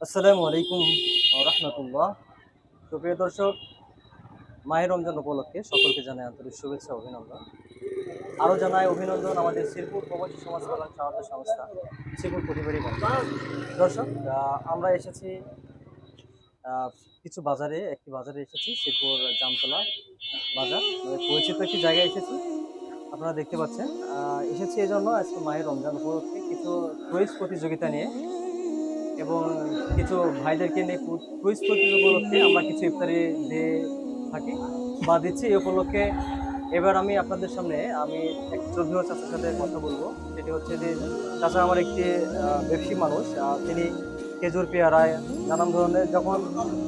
আসসালামু আলাইকুম রহমতুল্লাহ। সুপ্রিয় দর্শক, মাহে রমজান উপলক্ষে সকলকে জানাই আন্তরিক শুভেচ্ছা অভিনন্দন। আরও জানাই অভিনন্দন আমাদের শ্রীপুর প্রবাসী সমাজ কল্যাণ সাহায্য সংস্থা শ্রীপুর পরিবারী দর্শক। আমরা এসেছি আহ, কিছু বাজারে, একটি বাজারে এসেছি, শ্রীপুর জামতলা বাজার, পরিচিত একটি জায়গায় এসেছি। আপনারা দেখতে পাচ্ছেন, এসেছি এই জন্য আজকে মাহে রমজান উপলক্ষে কিছু কুইজ প্রতিযোগিতা নিয়ে এবং কিছু ভাইদেরকে নিয়ে কুইজ প্রতিযোগিতা উপলক্ষে আমরা কিছু ইফতারি দিয়ে থাকি বা দিচ্ছি। এই উপলক্ষে এবার আমি আপনাদের সামনে এক শ্রদ্ধেয় চাচার সাথে কথা বলবো। সেটি হচ্ছে যে চাচা আমার একটি ব্যবসায়ী মানুষ। তিনি খেজুর পেয়ারায় নানান ধরনের যখন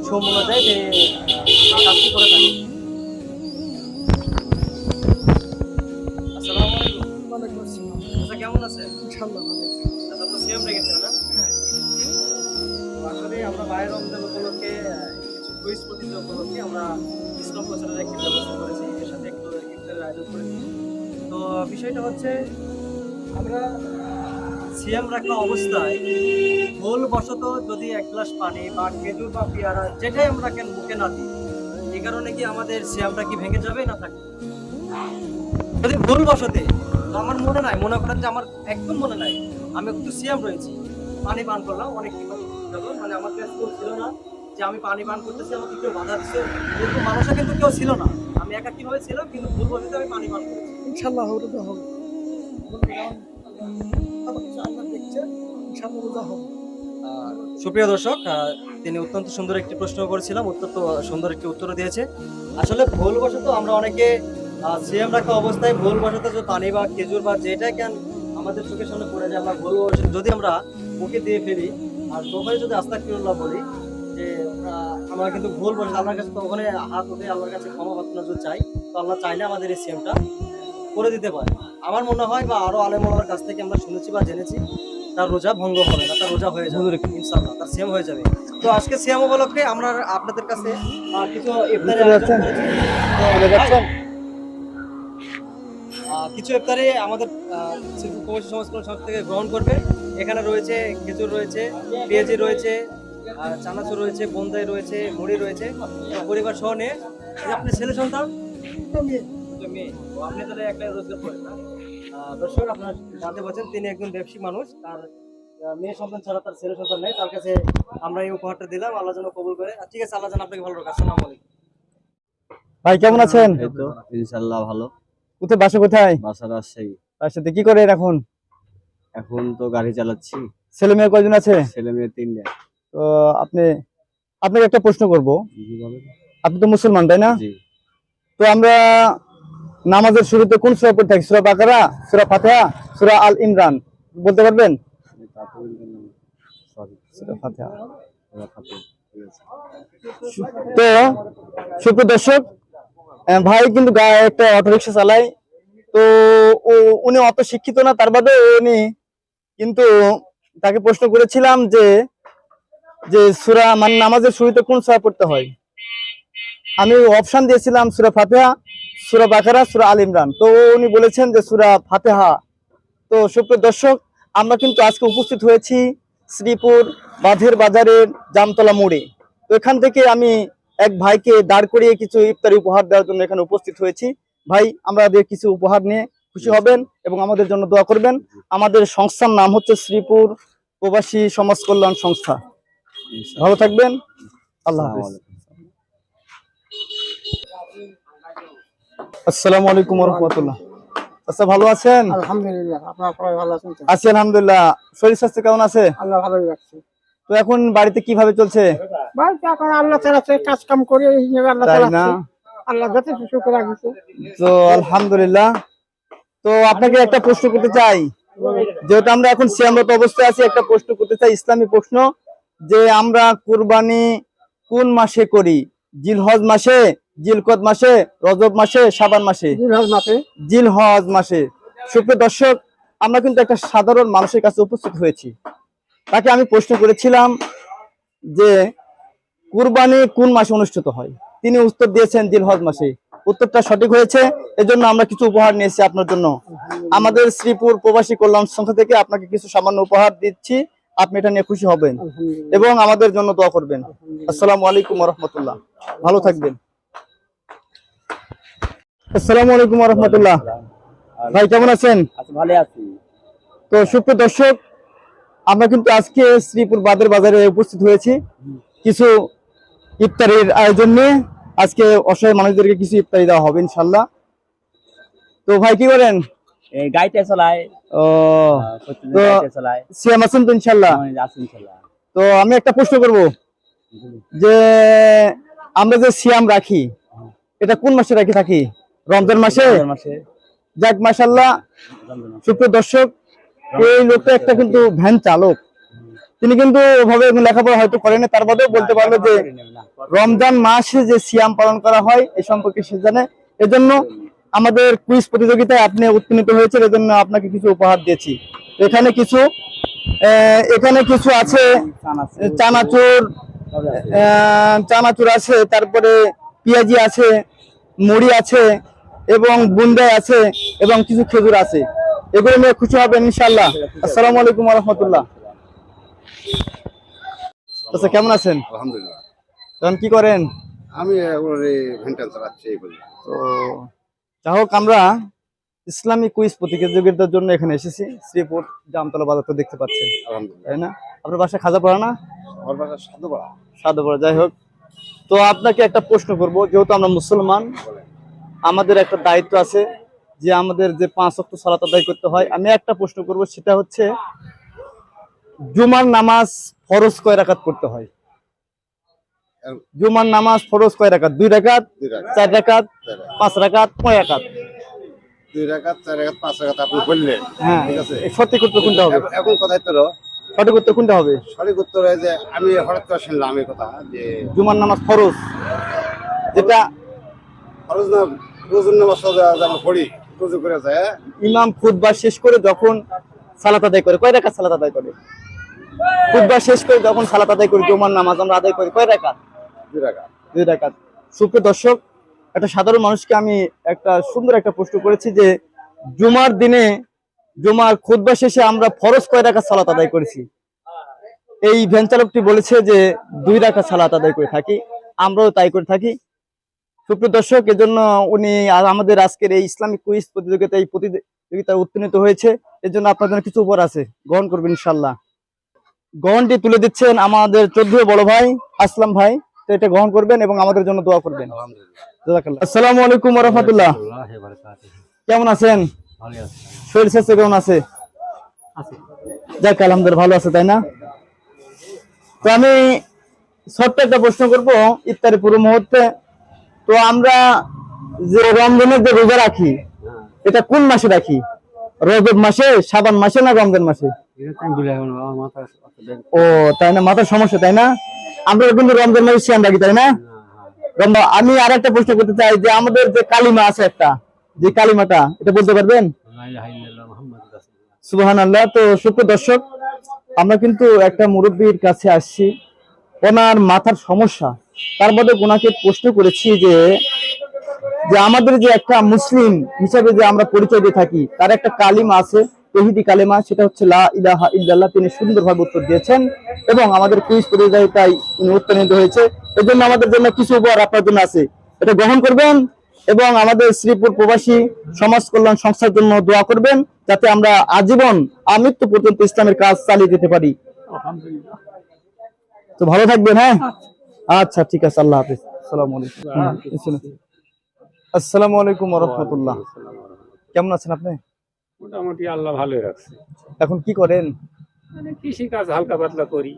সময় যায় তিনি কাজটি করে থাকেন। আসসালামু আলাইকুম। ওয়ালাইকুম আসসালাম। চাচা কেমন আছেন? ইনশাআল্লাহ ভালো আছি। চাচা তো সিএম রেখেছেন না? হ্যাঁ। আসলে আমরা মায়ের রমজান উপলক্ষে কিছু কুইজ প্রতিযোগিতা উপলক্ষে আমরা ইসলাম প্রচারের একটি ব্যবস্থা করেছি, এর সাথে একটু ইফতারের আয়োজন করেছি। তো বিষয়টা হচ্ছে, আমরা সিয়াম রাখা অবস্থায় ভুলবশত যদি এক গ্লাস পানি বা খেজুর বা পেয়ারা যেটাই আমরা কেন মুখে না দিই, এই কারণে কি আমাদের সিয়ামটা কি ভেঙে যাবে না থাকবে? যদি ভুলবশতে, তো আমার মনে করেন যে আমার একদম মনে নাই, আমি একটু সিয়াম রয়েছি, পানি পান করলাম অনেক মানে আমার কাছে কেউ ছিল না যে আমি পানি পান করতেছি, আমাকে কেউ বাধা দিচ্ছে, কিন্তু মানুষও কিন্তু কেউ ছিল না, আমি একা কিভাবে ছিলাম, কিন্তু ভুলবশত আমি পানি পান করেছি। ইনশাআল্লাহ রোজা হবে। আল্লাহ দেখছে, ইনশাআল্লাহ রোজা হবে। সুপ্রিয় দর্শক, তিনি অত্যন্ত সুন্দর একটি প্রশ্ন করেছিলাম, অত্যন্ত সুন্দর একটি উত্তর দিয়েছে। আসলে ভুলবশত আমরা অনেকে সিএম রাখা অবস্থায় ভুলবশত যে পানি বা খেজুর বা যেটা কেন আমাদের চোখের সামনে পড়ে যায়, আমরা ভুলবশত যদি আমরা মুখে দিয়ে ফেলি আর তখনই যদি আস্তাগফিরুল্লাহ বলি যে আমরা কিন্তু ভুলবশত আল্লাহর কাছে তখন হাত উঠে আল্লাহর কাছে ক্ষমা প্রার্থনা যদি চাই, তো আল্লাহ চাইলে আমাদের এই সিএমটা করে দিতে পারে। আমার মনে হয় বা আরো আলেম ওলামার কাছ থেকে আমরা শুনেছি বা জেনেছি তার রোজা ভঙ্গ হবে না, তার রোজা হয়ে যাবে ইনশাআল্লাহ, তার সিয়াম হয়ে যাবে। তো আজকে সিয়াম উপলক্ষে আমরা আপনাদের কাছে কিছু ইফতারি আয়োজন করেছি। কিছু ইফতারি আমাদের প্রবাসী সমাজ কল্যাণ সংস্থা থেকে গ্রহণ করবে। এখানে রয়েছে খেজুর রয়েছে, পেঁয়াজি রয়েছে, চানাচুর রয়েছে, বোন্দাই রয়েছে, মুড়ি রয়েছে, পরিবার সহ নিয়ে। আপনি ছেলে সন্তান? মেয়ে। আপনি তাহলে একটা রোজগার করেন না? দর্শক, আপনারা জানতে পারছেন তিনি একজন ব্যবসায়ী মানুষ, তার মেয়ে সন্তান ছাড়া তার ছেলে সন্তান নেই। তার কাছে আমরা এই উপহারটা দিলাম, আল্লাহ যেন কবুল করে। ঠিক আছে, আল্লাহ যেন আপনাকে ভালো রাখে। আসসালামু আলাইকুম। ভাই কেমন আছেন? এই তো ইনশাআল্লাহ ভালো। কোথায় বাসা কোথায়? বাসা রাজশাহী। তার সাথে কি করেন এখন? এখন তো গাড়ি চালাচ্ছি। ছেলে মেয়ে কয়জন আছে? ছেলে মেয়ে 3টা। তো আপনাকে একটা প্রশ্ন করব। জি বলেন। আপনি তো মুসলমান তাই না? জি। তো আমরা নামাজের শুরুতে কোন সূরা পড়ে থাকি? সূরা বাকারা, সূরা ফাতিহা, সূরা আল ইমরান, বলতে পারবেন? সরি, সূরা ফাতিহা। ঠিক আছে। তো সুপ্রিয় দর্শক, ভাই কিন্তু গায়ে একটা অটোরিকশা চালায়। তো উনি অত শিক্ষিত না, তার বাদে উনি কিন্তু তাকে প্রশ্ন করেছিলাম যে যে সূরা মানে নামাজের শুরুতে কোন সূরা পড়তে হয়। আমি অপশন দিয়েছিলাম সূরা ফাতিহা, সূরা বাকারা, সূরা আল ইমরান। তো উনি বলেছেন যে সূরা ফাতিহা। তো সুপ্রিয় দর্শক, আমরা কিন্তু আজকে উপস্থিত হয়েছি শ্রীপুর বাঁধের বাজারের জামতলা মোড়ে। তো এখান থেকে আমি এক ভাইকে দাঁড় করিয়ে কিছু ইফতারি উপহার দেওয়ার জন্য এখানে উপস্থিত হয়েছি। ভাই, আমাদের কিছু উপহার নিয়ে খুশি হবেন এবং আমাদের জন্য দোয়া করবেন। আমাদের সংস্থার নাম হচ্ছে শ্রীপুর প্রবাসী সমাজ কল্যাণ সংস্থা। ভালো থাকবেন, আল্লাহ হাফেজ। আসসালামু আলাইকুম ওয়া রাহমাতুল্লাহ। আচ্ছা, ভালো আছেন? আলহামদুলিল্লাহ। আপনারা সবাই ভালো আছেন তো? আছি আলহামদুলিল্লাহ। শরীর স্বাস্থ্য কেমন আছে? আল্লাহ ভালোই রাখছে। তো এখন বাড়িতে কিভাবে চলছে? বাড়িতে এখন আল্লাহ চালাচ্ছে, কাজ কাম করে এইভাবে আল্লাহ তাই না? চালাচ্ছে। আল্লাহ যথেষ্ট শুকর রাখছে। তো আলহামদুলিল্লাহ। তো আপনাকে একটা প্রশ্ন করতে চাই, যেহেতু আমরা এখন সিয়ামরত অবস্থায় আছি, একটা প্রশ্ন করতে চাই, ইসলামী প্রশ্ন, যে আমরা কুরবানি কোন মাসে করি? জিলহজ মাসে, জিলকদ মাসে, রজব মাসে, শাবান মাসে? জিলহজ মাসে। জিলহজ মাসে। সুপ্রিয় দর্শক, আমরা কিন্তু একটা সাধারণ মানুষের কাছে উপস্থিত হয়েছি। তাকে আমি প্রশ্ন করেছিলাম যে কুরবানি কোন মাসে অনুষ্ঠিত হয়। তিনি উত্তর দিয়েছেন জিলহজ মাসে। উত্তরটা সঠিক হয়েছে, এজন্য আমরা কিছু উপহার নিয়েছি আপনার জন্য। আমাদের শ্রীপুর প্রবাসী কল্যাণ সংস্থা থেকে আপনাকে কিছু সামান্য উপহার দিচ্ছি। আপনি এটা নিয়ে খুশি হবেন এবং আমাদের জন্য দোয়া করবেন। আসসালামু আলাইকুম ওয়া রাহমাতুল্লাহ। ভালো থাকবেন। আসসালামু আলাইকুম ওয়া রাহমাতুল্লাহ। ভাই কেমন আছেন? ভালো আছি। তো সুপ্রিয় দর্শক, আমরা কিন্তু আজকে শ্রীপুর বাদের বাজারে উপস্থিত হয়েছি কিছু ইফতারির আয়োজন নিয়ে। আজকে অসহায় মানুষদেরকে কিছু ইফতারি দেওয়া হবে ইনশাল্লাহ। তো ভাই কি করেন? এই গাড়িতে চালায়, ও প্রতিদিন তো গাড়িতে চালায়। সিয়াম আছেন তো ইনশাল্লাহ? আছি ইনশাআল্লাহ। তো আমি একটা প্রশ্ন করব যে আমরা যে সিয়াম রাখি এটা কোন মাসে রাখি থাকি? রমজান মাসে? মাসে। যাক মাশাআল্লাহ। সুপ্রিয় দর্শক, এই লোকটা একটা কিন্তু ভ্যান চালক, তিনি কিন্তু ওভাবে লেখাপড়া হয়তো করেনি, তার বাদেও বলতে পারলো যে রমজান মাসে যে সিয়াম পালন করা হয় এই সম্পর্কে সে জানে। এজন্য আমাদের কুইজ প্রতিযোগিতায় আপনি উত্তীর্ণ হয়েছেন, এজন্য আপনাকে কিছু উপহার দিয়েছি। এখানে কিছু আছে, চানাচুর আছে, তারপরে পেঁয়াজি আছে, মুড়ি আছে এবং বুন্দাই আছে এবং কিছু খেজুর আছে। এগুলো নিয়ে খুশি হবেন ইনশাআল্লাহ। আসসালামু আলাইকুম ওয়া রাহমাতুল্লাহ। আচ্ছা, কেমন আছেন? আলহামদুলিল্লাহ। তখন কি করেন? আমি ভেন্টাল চালাচ্ছি এই বলে। তো যাই হোক, আমরা ইসলামিক কুইজ প্রতিযোগিতার জন্য এখানে এসেছি শ্রীপুর জামতলা বাজার, তো দেখতে পাচ্ছেন আলহামদুলিল্লাহ। তাই না? আপনার বাসায় খাজা পড়া না? আমার বাসা সাধুপাড়া। সাদা পড়া। যাই হোক, তো আপনাকে একটা প্রশ্ন করব। যেহেতু আমরা মুসলমান, আমাদের একটা দায়িত্ব আছে যে আমাদের যে 5 ওয়াক্ত সালাত আদায় করতে হয়। আমি একটা প্রশ্ন করব, সেটা হচ্ছে জুমার নামাজ ফরজ কয় রাকাত পড়তে হয়? জুমার নামাজ ফরজ কয় রাকাত? 2 রাকাত, 4 রাকাত, 5 রাকাত, 6 রাকাত? 2 রাকাত, 4 রাকাত, 5 রাকাত আপনি বললেন। হ্যাঁ, ঠিক আছে। সঠিক উত্তর কোনটা হবে? এখন কথাই তো সঠিক উত্তর কোনটা হবে? সঠিক উত্তর হয় যে আমি হঠাৎ করে শুনলাম এই কথা যে জুমার নামাজ ফরজ, যেটা ফরজ না রোজার নামাজ আমরা পড়ি, রোজা করে যায়। ইমাম খুতবা শেষ করে যখন সালাত আদায় করে, কয় রাকাত সালাত আদায় করে? খুতবা শেষ করে যখন সালাত আদায় করি জুমার নামাজ আমরা আদায় করি কয় রাকাত? 2 রাকাত। 2 রাকাত। সুপ্রিয় দর্শক, একটা সাধারণ মানুষকে আমি একটা সুন্দর একটা প্রশ্ন করেছি যে জুমার দিনে জুমার খুতবা শেষে আমরা ফরজ কয় রাকাত সালাত আদায় করেছি? এই ভ্যান চালকটি বলেছে যে 2 রাকাত সালাত আদায় করে থাকি, আমরাও তাই করে থাকি। সুপ্রিয় দর্শক, এজন্য উনি আমাদের আজকের এই ইসলামিক কুইজ প্রতিযোগিতায় উত্তীর্ণ হয়েছে। এর জন্য আপনার জন্য কিছু উপহার আছে, গ্রহণ করবেন ইনশাআল্লাহ। গ্রহণটি তুলে দিচ্ছেন আমাদের 14 বড় ভাই আসলাম ভাই। তো এটা গ্রহণ করবেন এবং আমাদের জন্য দোয়া করবেন। জাযাকাল্লাহ। আসসালামু আলাইকুম ওয়া রাহমাতুল্লাহ। কেমন আছেন? শরীর স্বাস্থ্য কেমন আছে? যাক আলহামদুলিল্লাহ, ভালো আছে তাই না? তো আমি ছোট্ট একটা প্রশ্ন করব ইফতারের পুরো মুহূর্তে। তো আমরা যে রমজানের যে রোজা রাখি এটা কোন মাসে রাখি? রজব মাসে, শাবান মাসে না রমজান মাসে? ও তাই না, মাথার সমস্যা তাই না? আমরা কিন্তু রমজান মাসে সিয়াম রাখি তাই না? আমি আর একটা প্রশ্ন করতে চাই যে আমাদের যে কালিমা আছে একটা, যে কালিমাটা এটা বলতে পারবেন? সুবহানাল্লাহ। তো সুপ্রিয় দর্শক, আমরা কিন্তু একটা মুরব্বীর কাছে আসছি, ওনার মাথার সমস্যা, তার মধ্যে ওনাকে প্রশ্ন করেছি যে আমাদের যে একটা মুসলিম হিসাবে যে আমরা পরিচয় দিয়ে থাকি তার একটা কালিমা আছে, তৌহিদি কালিমা, সেটা হচ্ছে লা ইলাহা ইল্লাল্লাহ। তিনি সুন্দরভাবে উত্তর দিয়েছেন এবং আমাদের কুইজ প্রতিযোগিতায় তিনি উত্তীর্ণ হয়েছে। এজন্য আমাদের জন্য কিছু উপহার আপনার জন্য আছে, এটা গ্রহণ করবেন এবং আমাদের শ্রীপুর প্রবাসী সমাজ কল্যাণ সংস্থার জন্য দোয়া করবেন যাতে আমরা আজীবন আমৃত্যু পর্যন্ত ইসলামের কাজ চালিয়ে যেতে পারি। তো ভালো থাকবেন। হ্যাঁ, আচ্ছা ঠিক আছে, আল্লাহ হাফেজ। আসসালামু আলাইকুম। আসসালামু আলাইকুম ওয়া রাহমাতুল্লাহ। কেমন আছেন আপনি? মোটামুটি আল্লাহ ভালোই রাখছে। এখন কি করেন? মানে কৃষি কাজ হালকা পাতলা করি,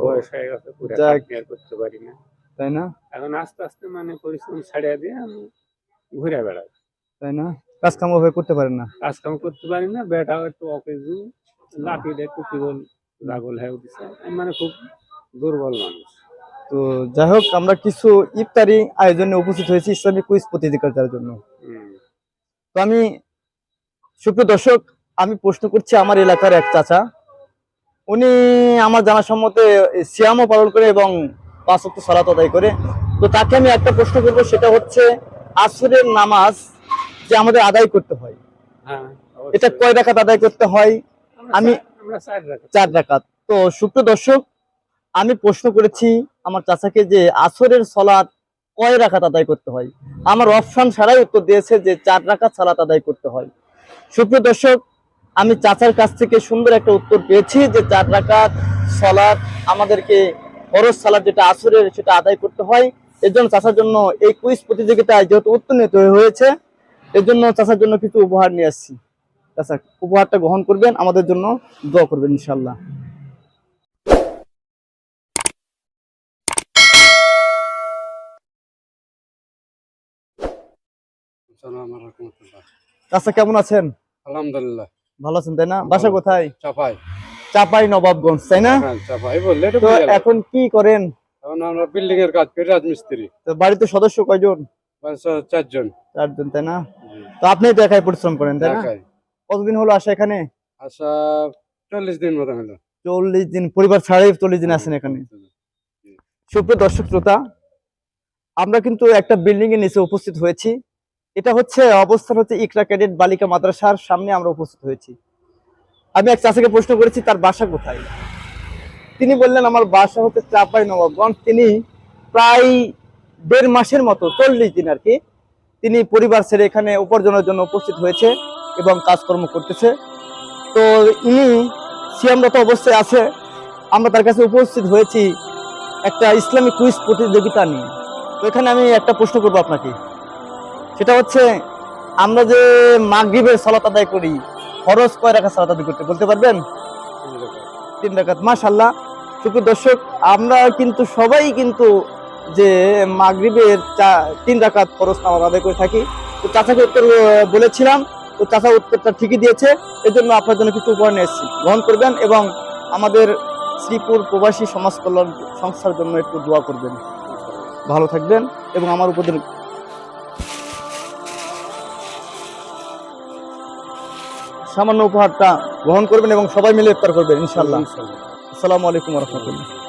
বয়স হয়ে গেছে, পুরো যাক। চাকরি আর করতে পারি না। তাই না? এখন আস্তে আস্তে মানে পরিশ্রম ছাড়িয়ে দিয়ে আমি ঘুরে বেড়াই। তাই না? কাজ কাম ওভাবে করতে পারেন না? কাজ কাম করতে পারি না, বেটাও একটু অকেজু, লাঠিটা একটু কেবল রাগল হয়ে উঠেছে। আমি মানে খুব দুর্বল মানুষ। তো যাই হোক, আমরা কিছু ইফতারি আয়োজনে উপস্থিত হয়েছি ইসলামিক কুইজ প্রতিযোগিতার জন্য। তো আমি সুপ্রিয় দর্শক, আমি প্রশ্ন করছি আমার এলাকার এক চাচা, উনি আমার জানা সম্মতে সিয়ামও পালন করে এবং 5 ওয়াক্ত সালাত আদায় করে। তো তাকে আমি একটা প্রশ্ন করবো, সেটা হচ্ছে আসরের নামাজ যে আমাদের আদায় করতে হয়, হ্যাঁ, এটা কয় রাকাত আদায় করতে হয়? আমি 4 রাকাত। 4 রাকাত। তো সুপ্রিয় দর্শক, আমি প্রশ্ন করেছি আমার চাচাকে যে আসরের সালাত কয় রাকাত আদায় করতে হয়। আমার অপশন ছাড়াই উত্তর দিয়েছে যে 4 রাকাত সালাত আদায় করতে হয়। সুপ্রিয় দর্শক, আমি চাচার কাছ থেকে সুন্দর একটা উত্তর পেয়েছি যে 4 রাকাত সালাত আমাদেরকে ফরজ সালাত যেটা আসরের সেটা আদায় করতে হয়। এর জন্য চাচার জন্য এই কুইজ প্রতিযোগিতায় যেহেতু উত্তীর্ণ হয়েছে, এর জন্য চাচার জন্য কিছু উপহার নিয়ে আসছি। চাচা উপহারটা গ্রহণ করবেন, আমাদের জন্য দোয়া করবেন ইনশাআল্লাহ। আসসালামু আলাইকুম রহমতুল্লাহ। চাচা কেমন আছেন? আলহামদুলিল্লাহ ভালো আছেন তাই না? বাসা কোথায়? চাপাই। চাপাই নবাবগঞ্জ তাই না? হ্যাঁ চাপাই বললে এটা তো বুঝে গেলাম। এখন কি করেন? এখন আমরা বিল্ডিং এর কাজ করি, রাজমিস্ত্রি। তো বাড়িতে সদস্য কয়জন? বাস 4 জন। 4 জন তাই না? তো আপনি তো একাই পরিশ্রম করেন তাই না? ঢাকায়। কতদিন হলো আসা এখানে? আচ্ছা 40 দিন মতো হলো। 40 দিন, পরিবার ছাড়াই 40 দিন আছেন এখানে। সুপ্রিয় দর্শক শ্রোতা, আমরা কিন্তু একটা বিল্ডিং এর নিচে উপস্থিত হয়েছি। এটা হচ্ছে অবস্থান হচ্ছে ইকরা ক্যাডেট বালিকা মাদ্রাসার সামনে আমরা উপস্থিত হয়েছি। আমি এক চাচাকে প্রশ্ন করেছি তার বাসা কোথায়। তিনি বললেন আমার বাসা হচ্ছে চাপাই নবাবগঞ্জ। তিনি প্রায় 1.5 মাসের মতো, 40 দিন আর কি, তিনি পরিবার ছেড়ে এখানে উপার্জনের জন্য উপস্থিত হয়েছে এবং কাজকর্ম করতেছে। তো ইনি সিয়ামরত অবস্থায় আছে। আমরা তার কাছে উপস্থিত হয়েছি একটা ইসলামিক কুইজ প্রতিযোগিতা নিয়ে। তো এখানে আমি একটা প্রশ্ন করবো আপনাকে, সেটা হচ্ছে আমরা যে মাগরিবের সালাত আদায় করি, ফরজ কয় রাকাত সালাত আদায় করতে বলতে পারবেন? 3 রাকাত। মাশাআল্লাহ। সুপ্রিয় দর্শক, আমরা কিন্তু সবাই কিন্তু যে মাগরিবের 3 রাকাত ফরজ নামাজ আদায় করে থাকি। তো চাচাকে উত্তর বলেছিলাম, তো চাচা উত্তরটা ঠিকই দিয়েছে। এর জন্য আপনার জন্য কিছু উপহার নিয়ে এসেছি, গ্রহণ করবেন এবং আমাদের শ্রীপুর প্রবাসী সমাজ কল্যাণ সংস্থার জন্য একটু দোয়া করবেন। ভালো থাকবেন এবং আমার উপর সামান্য উপহারটা গ্রহণ করবেন এবং সবাই মিলে ইফতার করবেন ইনশাআল্লাহ। আসসালামু আলাইকুম ওয়া রাহমাতুল্লাহ।